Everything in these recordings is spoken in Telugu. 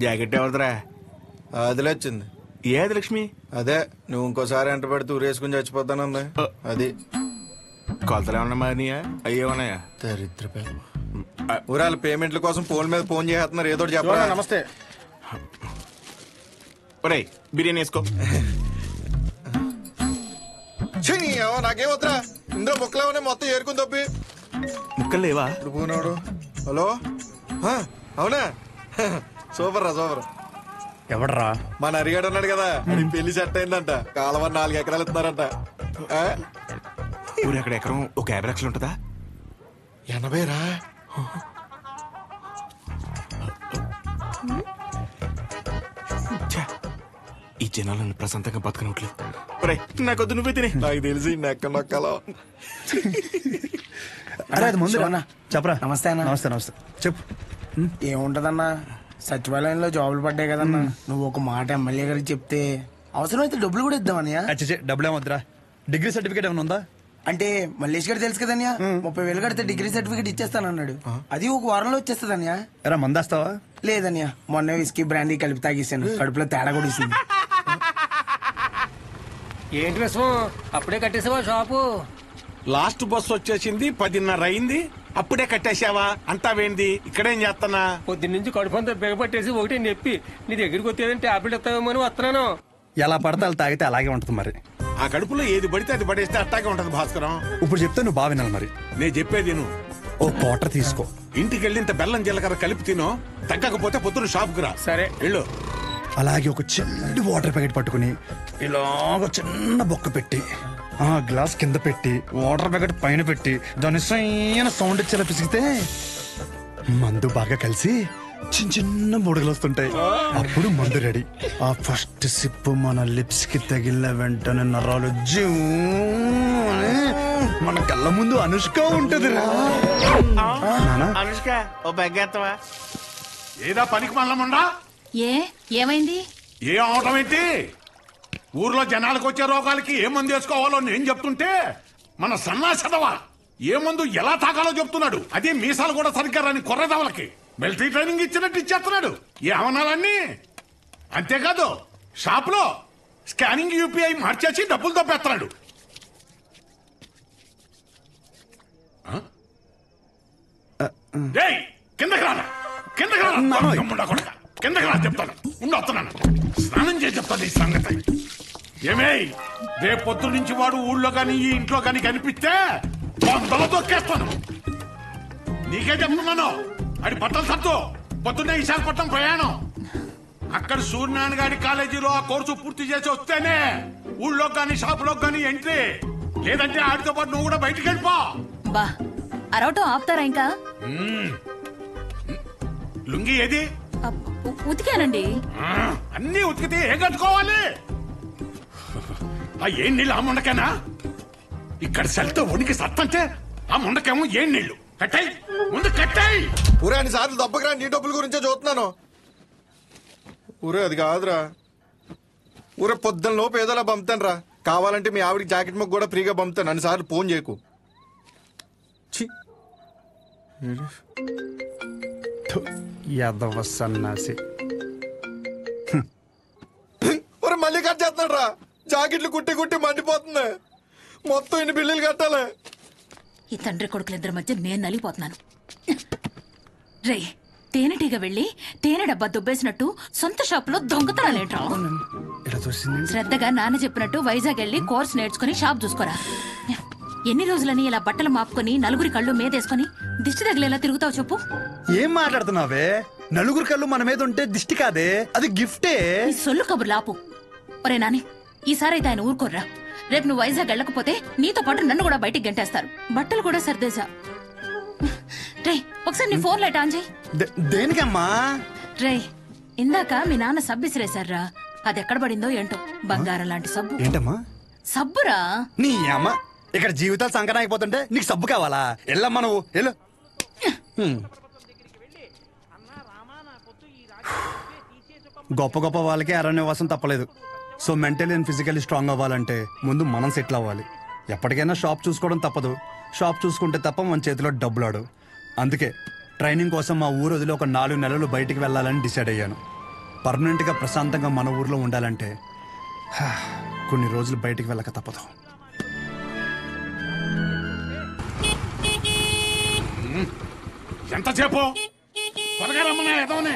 జాకెట్ ఎవరిదిరా? అదిలే వచ్చింది. ఏది లక్ష్మి? అదే నువ్వు ఇంకోసారి ఎంట పెడితే ఊరేసుకుని చచ్చిపోతానంది. అది కొలతలు ఏమన్నా మారినాయా? అయ్యే ఉన్నాయా? దరిద్ర ఊరాల పేమెంట్ల కోసం ఫోన్ మీద ఫోన్ చేస్తున్నారు. ఏదో చెప్పరా? నమస్తే. ఒరేయ్ బిర్యానీ వేసుకో. నాకేం వద్దురా, ఇందులో ముక్కలేమనే మొత్తం ఏరుకుని తప్పి. ముక్కలు లేవా? ఇప్పుడు పోనాడు. హలో, అవునా? సూపర్ రా, సూపర్. ఎవడరా? మన అరిగాడు ఉన్నాడు కదా, పెళ్లి సెట్ అయిందంట. కాలువ 4 ఎకరాలు ఇస్తున్నారంట. ఊరు అక్కడ ఎకరం ఒక 50 లక్షలు ఉంటుందా? 80 రా. ఈ జనాలను ప్రశాంతంగా బతకనట్లేదు. నాకొద్దు, నువ్వే తినే. నాకు తెలిసి నెక్క నొక్కలో. అరే అది ముందు చెప్పరా. నమస్తే అన్న. నమస్తే నమస్తే. చెప్పు. ఏముంటదన్నా, సచివాలయంలో జాబులు పడ్డాయి కదన్నా. నువ్వు ఒక మాట ఎమ్మెల్యే గారికి చెప్తే అవసరమైతే డబ్బులు కూడా ఇద్దామన్నయ్య. డబ్బులు ఏమొద్దురా. డిగ్రీ సర్టిఫికేట్ ఏమైనా ఉందా? అంటే మల్లేష్ గారు తెలుసు కదన్యా, 30,000 కడితే డిగ్రీ సర్టిఫికేట్ ఇచ్చేస్తానన్నాడు. అది ఒక వారంలో వచ్చేస్తుందన్యా. ఎరా మందేస్తావా? లేదన్యా, మొన్న విస్కీ బ్రాండీ కలిపి తాగేసాను. కడుపులో తేడా కూడా ఇస్తుంది. ఏంటి విషయం? అప్పుడే కట్టేసావా షాపు? లాస్ట్ బస్ వచ్చేసింది, 10:30 అయింది. అప్పుడే కట్టేసావా? అంటావేంది? ఇక్కడేం చేస్తానా? పొద్దున్నుంచి కడుపంతా బిగపట్టేసి ఒకటి నొప్పి. నీ దగ్గరికి వచ్చేదని టాబ్లెట్ ఇస్తావేమో అని వస్తున్నాను. ఎలా పడితే అలా తాగితే అలాగే ఉంటుంది మరి. ఆ కడుపులో ఏది పడితే అది పడేస్తే అట్టాగే ఉంటది భాస్కరం. ఇప్పుడు చెప్తే నువ్వు బాగా వినాలి మరి. నేను చెప్పేది నువ్వు ఓ క్వార్టర్ తీసుకో. ఇంటికి వెళ్ళి ఇంత బెల్లం జీలకర్ర కలిపి తినో. తగ్గకపోతే పొద్దున షాప్కి రా. సరే వెళ్ళు. అలాగే ఒక చిన్న వాటర్ ప్యాకెట్ పట్టుకుని ఇలాగ చిన్న బొక్క పెట్టి ఆ గ్లాస్ కింద పెట్టి వాటర్ ప్యాకెట్ పైన పెట్టి దాని సైన సౌండ్ ఇచ్చేలా పిసిగితే మందు బాగా కలిసి చిన్న చిన్న బుడగలు వస్తుంటాయి. అప్పుడు మందు రెడీ. ఆ ఫస్ట్ సిప్ మన లిప్స్ కి తగిలిన వెంటనే నరాలు జూ అని మన కళ్ళ ముందు అనుష్క ఉంటది రా. అనుష్క ఓ బెగ్గేత్తవా? ఏదా పనికి మల్లముండా? ఏమైంది? ఏ అవటం ఏంటి? ఊర్లో జనాలకు వచ్చే రోగాలకి ఏ మందు వేసుకోవాలో నేను చెప్తుంటే మన సన్నాసదవా ఏ మందు ఎలా తాగాలో చెప్తున్నాడు. అదే మీసాలు కూడా సరిగ్గా రాని కొర్రదవలకి మిలిటరీ ట్రైనింగ్ ఇచ్చినట్టు ఇచ్చేస్తున్నాడు. ఏ అవనాలన్నీ అంతేకాదు, షాప్ లో స్కానింగ్ యూపీఐ మార్చేసి డబ్బులు తప్పేస్తున్నాడు. కిందకి రానా, కిందకి రానా కొడక, కిందకి రా చెప్తాను. ఉండి వస్తున్నాను, స్నానం చేసి చెప్తాను ఈ సంగతి. ఏమే రేపు పొద్దు నుంచి వాడు ఊళ్ళో కానీ ఈ ఇంట్లో కానీ కనిపిస్తే వందలో తొక్కేస్తాను. నీకే చెప్తున్నాను. అది బట్టలు సత్తు పొద్దున్నే విశాఖపట్నం ప్రయాణం. అక్కడ సూర్యనారాయణ గారి కాలేజీలో ఆ కోర్సు పూర్తి చేసి వస్తేనే ఊళ్ళో కానీ షాపులో కానీ ఎంట్రీ. లేదంటే ఆడితో పాటు నువ్వు కూడా బయటికి వెళ్ళిపో. బా అరవటం ఆపుతారా ఇంకా? లుంగి ఏది? ఉతికానండి. అన్నీ ఉతికితే ఏం కట్టుకోవాలి? ఆ ఏం నీళ్ళు ఆ ముండకేనా? ఇక్కడ సెల్తో వణికి సత్తంటే ఆ ముండకేమో ఏం నీళ్లు. కట్టాయి ముందు కట్టాయి. ఊరే అన్ని సార్లు దెబ్బకిరా, నీ డబ్బుల గురించే చూస్తున్నాను. ఊరే అది కాదురా, ఊరే పొద్దున్న లోపు ఏదోలా పంపుతాను రా. కావాలంటే మీ ఆవిడికి జాకెట్ ముక్క కూడా ఫ్రీగా పంపుతాను. అన్నిసార్లు ఫోన్ చేయకు. యాదవ సన్నాసి. ఊరే మళ్ళీ కట్ చేస్తున్నాడు రా. జాకెట్లు కుట్టి కుట్టి మండిపోతుంది. మొత్తం ఇన్ని బిల్లులు కట్టాలి. ఈ తండ్రి కొడుకులిద్దరి మధ్య నేను నలిగిపోతున్నాను. రే తేనెటీగ వెళ్ళి తేనె డబ్బా దుబ్బేసినట్టు సొంత షాప్ లో దొంగతనాలేంట్రా? శ్రద్ధగా నాన్న చెప్పినట్టు వైజాగ్ వెళ్ళి కోర్స్ నేర్చుకుని షాప్ చూసుకోరా. ఎన్ని రోజులని ఇలా బట్టలు మాపుకొని నలుగురి కళ్ళు మీదేసుకుని దిష్టి తగిలేలా తిరుగుతావు చెప్పు? ఏం మాట్లాడుతున్నావే? నలుగురి కళ్ళు మన మీద ఉంటే దిష్టి కాదే, అది గిఫ్టే. ఈ సొల్లు కబుర్లు ఆపు. ఒరే నాని, ఈసారి అయితే ఆయన ఊరుకోర్రా. రేపు నువ్వు వైజాగ్ వెళ్ళకపోతే నీతో పాటు నన్ను కూడా బయటికి గంటేస్తారు. బట్టలు కూడా సర్దేశా. రే ఒకసారి నీ ఫోన్ లైట్ ఆన్ చేయి. దేనికమ్మా? రే ఇందాక మీ నాన్న సబ్బు ఇసిరేశారా, అది ఎక్కడ పడిందో ఏంటో. బంగారం లాంటి సబ్బు. ఏంటమ్మా? సబ్బురా. నీ అమ్మ ఇక్కడ జీవితాలు సంకటం అయిపోతుంటే నీకు సబ్బు కావాలా? ఎల్లమ్మా నువ్వు వెళ్ళు. గొప్ప గొప్ప వాళ్ళకి అరణ్యవాసం తప్పలేదు. So mentally and physically strong అవ్వాలంటే ముందు మనం సెటిల్ అవ్వాలి. ఎప్పటికైనా షాప్ చూసుకోవడం తప్పదు. షాప్ చూసుకుంటే తప్ప మన చేతిలో డబ్బులాడు. అందుకే ట్రైనింగ్ కోసం మా ఊరు వదిలి ఒక 4 నెలలు బయటికి వెళ్ళాలని డిసైడ్ అయ్యాను. పర్మనెంట్గా ప్రశాంతంగా మన ఊర్లో ఉండాలంటే కొన్ని రోజులు బయటికి వెళ్ళక తప్పదు. ఎంతసేపు త్వరగా రమ్మన్నా ఎదవనే.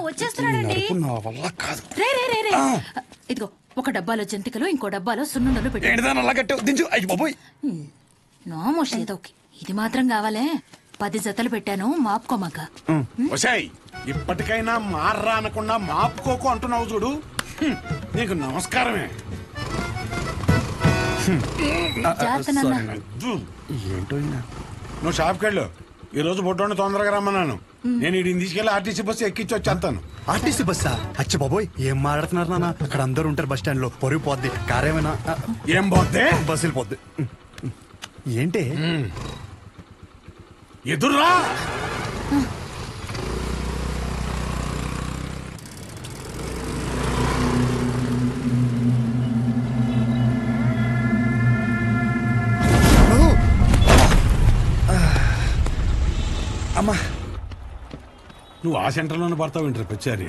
వచ్చేస్తున్నాడండి. నా వల్ల కాదు. రే రే రే రే ఇదిగో ఒక డబ్బాలో జంతికలు ఇంకో డబ్బాలో సున్నుండలు పెట్టి ఏంటిదాని అలా కట్టావు? దించు. అయ్యి బాబోయ్. నోమోష్ ఏదోకి ఇది మాత్రం కావాలే. 10 జతలు పెట్టాను మాపుకోమాక. ఒసేయ్ ఇప్పటికైనా మార్రా అనకుండా మాపుకోకు అంటున్నావు చూడు. నీకు నమస్కారమే. జాగ్రత్త నాన్న. అజ్జు, ఏంటో ఈయన. నువ్వు షాప్కి వెళ్ళు. ఈ రోజు బొడ్డోని తొందరగా రమ్మన్నాను. నేను వీడిని తీసుకెళ్లి ఆర్టీసీ బస్సు ఎక్కించి వచ్చేస్తాను. ఆర్టీసీ బస్సా? అచ్చ బాబోయ్, ఏం మాట్లాడుతున్నారు నాన్న? అక్కడ అందరూ ఉంటారు బస్ స్టాండ్ లో. పొరుగు పోద్ది. కారేమైనా ఏం పోతే బస్సు వెళ్ళిపోద్ది. ఏంటి ఎదుర్రా. అమ్మా, నువ్వు ఆ సెంటర్లోనే పడతావు ఇంటర్ వచ్చారి.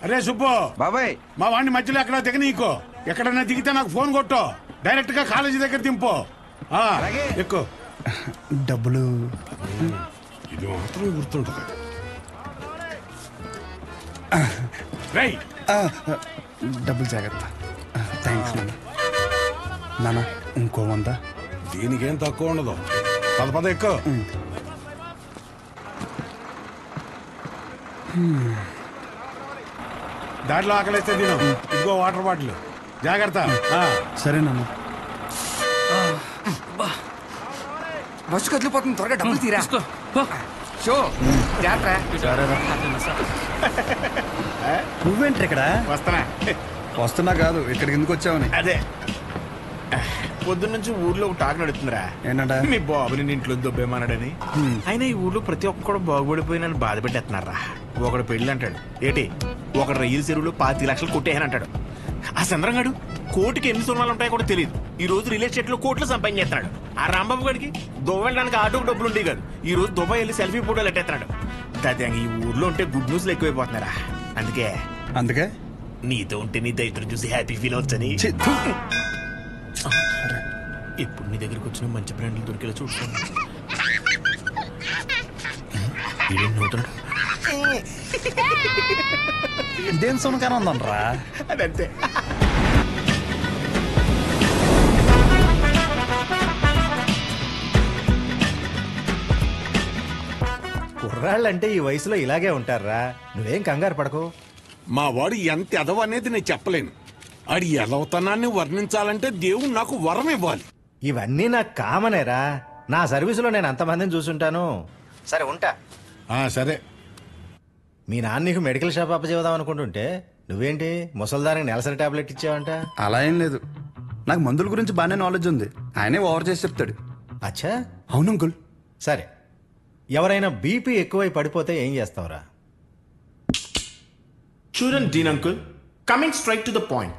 అరే సుబ్బు బాబాయ్, మా వాడిని మధ్యలో ఎక్కడ దిగనీకో. ఎక్కడన్నా దిగితే నాకు ఫోన్ కొట్టు. డైరెక్ట్ గా కాలేజీ దగ్గర దింపు. ఎక్కువ డబ్బులు ఇది మాత్రం గుర్తుంటుంది. రేయ్ డబ్బులు జాగ్రత్త. థ్యాంక్స్ నాన్న. నాన్న ఇంకో 100. దీనికేం తక్కువ ఉండదు. పద ఎక్కువ. దాంట్లో ఆకలిస్తే తిను. ఇదిగో వాటర్ బాటిల్. జాగ్రత్త. సరే నాన్న. బస్సు కదిలిపోతుంది, త్వరగా డబ్బులు తీరా. షో నువ్వేంటి ఇక్కడ? వస్తానా? వస్తున్నా కాదు, ఇక్కడికి ఎందుకు వచ్చావని. అదే పొద్దున్నుంచి ఊర్లో ఒక టాక్ నడుతుందిరా. ఏంటంట? మీ బాబుని నీ ఇంట్లో దొబ్బేమన్నాడని. అయినా ఈ ఊర్లో ప్రతి ఒక్కడు బాగుపడిపోయి నన్ను బాధ పెట్టేస్తున్నారా. ఒకడు పెళ్ళి అంటాడు, ఏటి ఒకడు రైలు చెరువులో 5 లక్షలు కొట్టేయని అంటాడు. ఆ చంద్రంగాడు కోటికి ఎన్ని సున్నాలు ఉంటాయో కూడా తెలియదు. ఈ రోజు రియల్ ఎస్టేట్ లో కోట్లు సంపాదించేస్తున్నాడు. ఆ రాంబాబు గడికి దుబాయ్ వెళ్ళడానికి ఆటోకి డబ్బులు ఉండేవి కాదు. ఈ రోజు దుబాయ్ వెళ్ళి సెల్ఫీ ఫోటోలు ఎట్టేస్తున్నాడు. ఈ ఊర్లో ఉంటే గుడ్ న్యూస్లు ఎక్కువైపోతున్నారా. అందుకే నీతో ఉంటే నీ దైత్రం చూసి హ్యాపీ ఫీల్ అవుతుంది. ఇప్పుడు నీ దగ్గరికి వచ్చిన మంచి బ్రాండ్లు దొరికేలా చూసుకోండి. ఇదేం సునకాన ఉందనరా? అదంతే. కుర్రాళ్ళంటే ఈ వయసులో ఇలాగే ఉంటారా. నువ్వేం కంగారు పడకు. మా వాడు ఎంత ఎదవ అనేది నేను చెప్పలేను. ఆడి ఎదవతనాన్ని వర్ణించాలంటే దేవుడు నాకు వరం ఇవ్వాలి. ఇవన్నీ నాకు కామనేరా. నా సర్వీసులో నేను అంతమందిని చూసుంటాను. సరే ఉంటా. సరే. మీ నాన్న నీకు మెడికల్ షాప్ అప్పచేద్దాం అనుకుంటుంటే నువ్వేంటి ముసల్దానికి నెలసరి టాబ్లెట్ ఇచ్చావంట? అలా ఏం లేదు. నాకు మందుల గురించి బాగానే నాలెడ్జ్ ఉంది. ఆయనే ఓవర్ చేసి చెప్తాడు. అచ్చా, అవును అంకుల్. సరే, ఎవరైనా బీపీ ఎక్కువై పడిపోతే ఏం చేస్తావురా? చూడండి Dean uncle, coming straight to the point.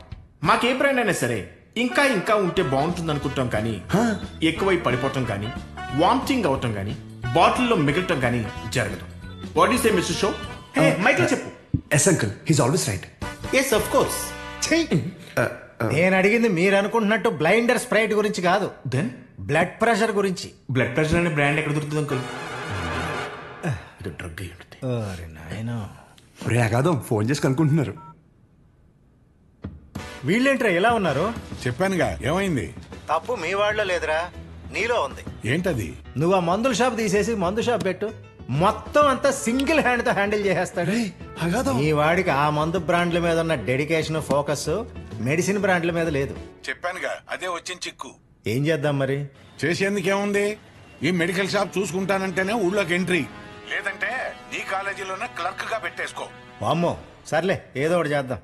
మాకే బ్రాండ్ అయినా సరే ఇంకా ఇంకా ఉంటే బాగుంటుంది అనుకుంటాం, కానీ ఎక్కువై పడిపోవటం కానీ వామిటింగ్ అవటం కానీ బాటిల్లో మిగలటం కానీ జరగదు. What is a mister show? Michael చెప్పు. Yes uncle, he's always right. Yes of course. నేను అడిగింది మీరు అనుకుంటున్నట్టు బ్లైండర్ స్ప్రైట్ గురించి కాదు, దెన్ బ్లడ్ ప్రెషర్ గురించి. బ్లడ్ ప్రెషర్ అనే బ్రాండ్ ఎక్కడ దొరుకుతుంది అంకుల్? ఇది డ్రగ్ అయి ఉంటుంది. అరే నాయనా, రే అగాదం ఫోన్ చేసి కనుక్కుంటున్నారు. వీళ్ళేంట్రా ఎలా ఉన్నారు? చెప్పానుగా ఏమైంది. తప్పు మీ వాళ్ళలో లేదురా, నీలో ఉంది. ఏంటది? నువ్వు ఆ మందుల షాప్ తీసేసి మందు షాప్ పెట్టు, మొత్తం అంతా సింగిల్ హ్యాండ్ తో హ్యాండిల్ చేసేస్తాడు. ఈ వాడికి ఆ మందు బ్రాండ్ల మీద ఉన్న డెడికేషన్, ఫోకస్ మెడిసిన్ బ్రాండ్ల మీద లేదు. చెప్పానుగా అదే వచ్చిన చిక్కు. ఏం చేద్దాం మరి? చేసేందుకేముంది, ఈ మెడికల్ షాప్ చూసుకుంటానంటేనే ఊళ్ళోకి ఎంట్రీ, లేదంటే నీ కాలేజీలోనే క్లర్క్ గా పెట్టేసుకో. వామ్మో, సర్లే ఏదో ఒకటి చేద్దాం.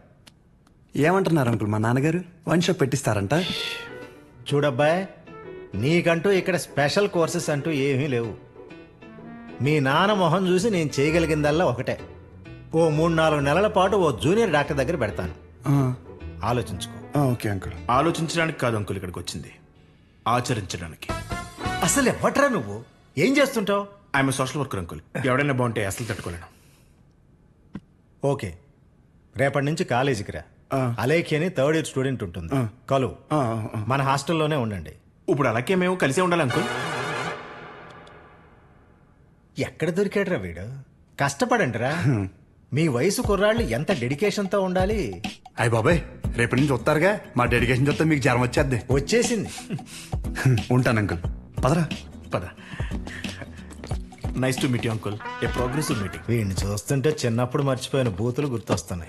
ఏమంటున్నారు అంకుల్? మా నాన్నగారు వన్ షాప్ పెట్టిస్తారంట. చూడబ్బాయ్, నీకంటూ ఇక్కడ స్పెషల్ కోర్సెస్ అంటూ ఏమీ లేవు. మీ నాన్న మొహం చూసి నేను చేయగలిగిందల్లా ఒకటే, ఓ 3-4 నెలల పాటు ఓ జూనియర్ డాక్టర్ దగ్గర పెడతాను. ఆలోచించుకో. Okay uncle. ఆలోచించడానికి కాదు అంకుల్ ఇక్కడికి వచ్చింది, ఆచరించడానికి. అసలు ఎవట్రా నువ్వు? ఏం చేస్తుంటావు? I'm social worker uncle. ఎవడైనా బాగుంటే అసలు తట్టుకోలేను. ఓకే, రేపటి నుంచి కాలేజీకి రా. అలేఖి అని 3rd ఇయర్ స్టూడెంట్ ఉంటుంది, కలు. మన హాస్టల్లోనే ఉండండి. ఇప్పుడు అలాగే మేము కలిసే ఉండాలి అంకుల్. ఎక్కడ దొరికాడురా వీడు? కష్టపడండి రా. మీ వయసు కుర్రాళ్ళు ఎంత డెడికేషన్తో ఉండాలి. అయ్య బాబాయ్, రేపటి నుంచి వస్తారుగా, మా డెడికేషన్ చూస్తే మీకు జ్వరం వచ్చేద్ది. వచ్చేసింది. ఉంటాను అంకుల్. పదరా. పద. Nice to meet you uncle. A progressive meeting. వీడిని చూస్తుంటే చిన్నప్పుడు మర్చిపోయిన బూతులు గుర్తొస్తున్నాయి.